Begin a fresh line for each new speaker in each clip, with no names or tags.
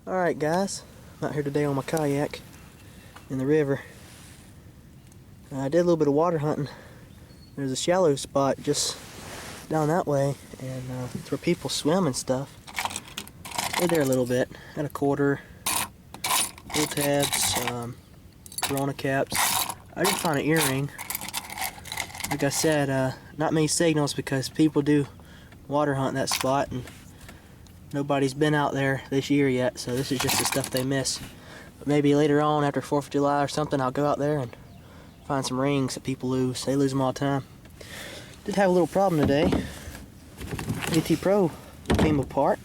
Alright guys, I'm out here today on my kayak in the river. I did a little bit of water hunting. There's a shallow spot just down that way, and it's where people swim and stuff. Stayed there a little bit. Had a quarter, pull tabs, Corona caps. I did find an earring. Like I said, not many signals because people do water hunt that spot, and nobody's been out there this year yet, so this is just the stuff they miss. But maybe later on, after 4th of July or something, I'll go out there and find some rings that people lose. They lose them all the time. Did have a little problem today. AT Pro came apart.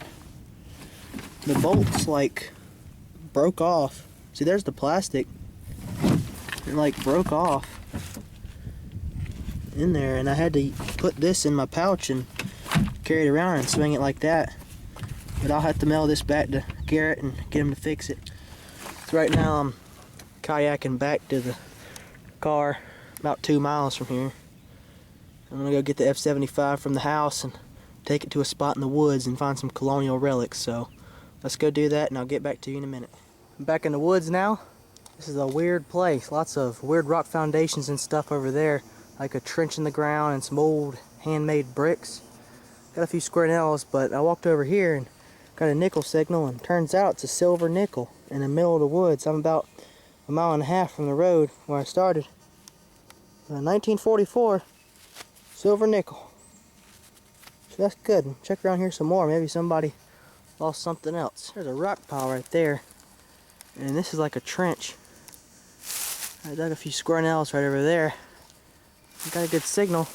The bolts like broke off. See, there's the plastic. It like broke off in there, and I had to put this in my pouch and carry it around and swing it like that. But I'll have to mail this back to Garrett and get him to fix it. So right now I'm kayaking back to the car about 2 miles from here. I'm gonna go get the F75 from the house and take it to a spot in the woods and find some colonial relics. So let's go do that, and I'll get back to you in a minute. I'm back in the woods now. This is a weird place. Lots of weird rock foundations and stuff over there, like a trench in the ground and some old handmade bricks. Got a few square nails, but I walked over here and got a nickel signal, and turns out it's a silver nickel in the middle of the woods. I'm about 1.5 miles from the road where I started. 1944 silver nickel. So that's good. Check around here some more. Maybe somebody lost something else. There's a rock pile right there, and this is like a trench. I dug a few square nails right over there. I got a good signal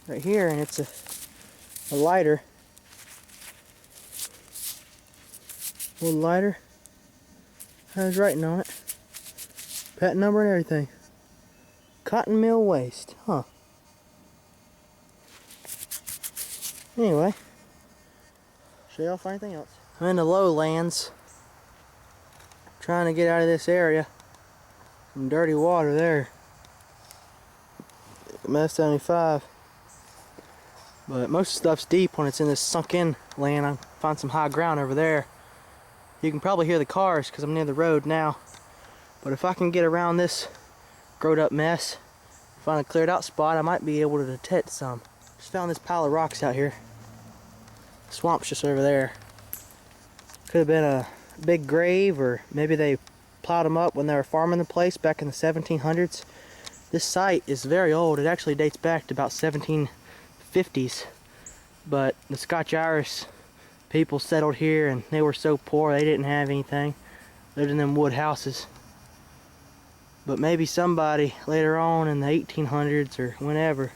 right here, and it's a lighter. Little lighter. Has writing on it. Patent number and everything. Cotton mill waste. Huh. Anyway. Show y'all find anything else. I'm in the lowlands. Trying to get out of this area. Some dirty water there. F75. But most of the stuff's deep when it's in this sunk in land. I find some high ground over there. You can probably hear the cars because I'm near the road now. But if I can get around this growed up mess, find a cleared out spot, I might be able to detect some. Just found this pile of rocks out here. Swamp's just over there. Could have been a big grave, or maybe they plowed them up when they were farming the place back in the 1700s. This site is very old. It actually dates back to about 1750s. But the Scotch-Irish people settled here, and they were so poor they didn't have anything. Lived in them wood houses. But maybe somebody later on in the 1800s or whenever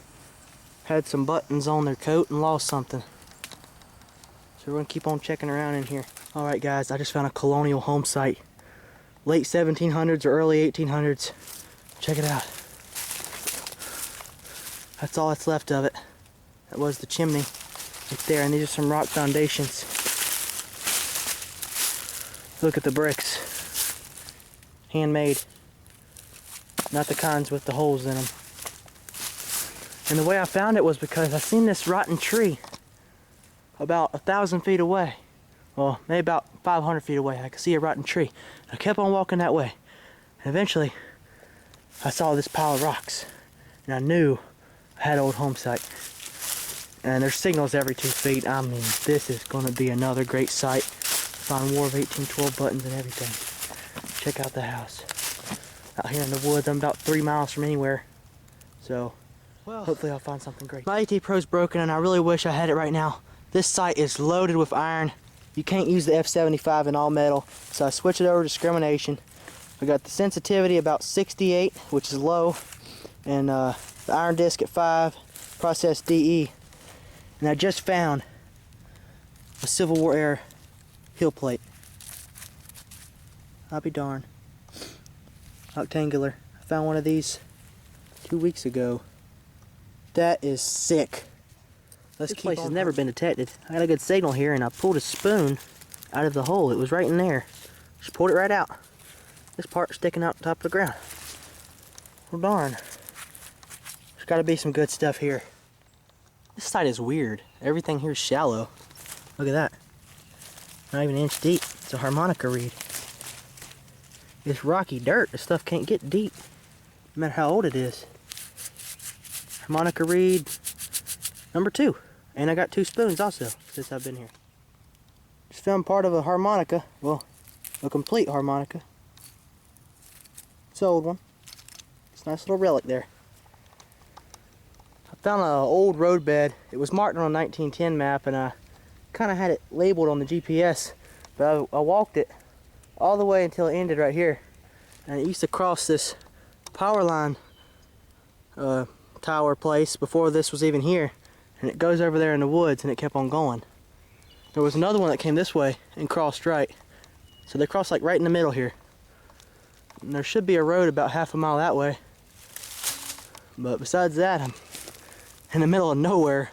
had some buttons on their coat and lost something. So we're gonna keep on checking around in here. Alright guys, I just found a colonial home site. Late 1700s or early 1800s. Check it out. That's all that's left of it. That was the chimney right there, and these are some rock foundations. Look at the bricks. Handmade. Not the kinds with the holes in them. And the way I found it was because I seen this rotten tree about 1,000 feet away. Well, maybe about 500 feet away. I could see a rotten tree. I kept on walking that way. And eventually, I saw this pile of rocks. And I knew I had an old home site. And there's signals every 2 feet. I mean, this is going to be another great site. Find War of 1812 buttons and everything. Check out the house. Out here in the woods, I'm about 3 miles from anywhere. So, well, hopefully I'll find something great. My AT Pro's broken, and I really wish I had it right now. This site is loaded with iron. You can't use the F75 in all metal, so I switched it over to discrimination. I got the sensitivity about 68, which is low, and the iron disc at 5, process DE. And I just found a Civil War era heel plate. I'll be darned. Octangular. I found one of these 2 weeks ago. That is sick. This place has never been detected. I got a good signal here, and I pulled a spoon out of the hole. It was right in there. Just pulled it right out. This part sticking out the top of the ground. Well, darn. There's got to be some good stuff here. This site is weird. Everything here is shallow. Look at that. Not even an inch deep. It's a harmonica reed. It's rocky dirt. This stuff can't get deep, no matter how old it is. Harmonica reed number 2. And I got 2 spoons also since I've been here. Just found part of a harmonica. Well, a complete harmonica. It's an old one. It's a nice little relic there. I found an old road bed. It was marked on a 1910 map, and I kind of had it labeled on the GPS. But I walked it all the way until it ended right here. And it used to cross this power line tower place before this was even here. And it goes over there in the woods, and it kept on going. There was another one that came this way and crossed right. So they crossed like right in the middle here. And there should be a road about half a mile that way. But besides that, I'm in the middle of nowhere.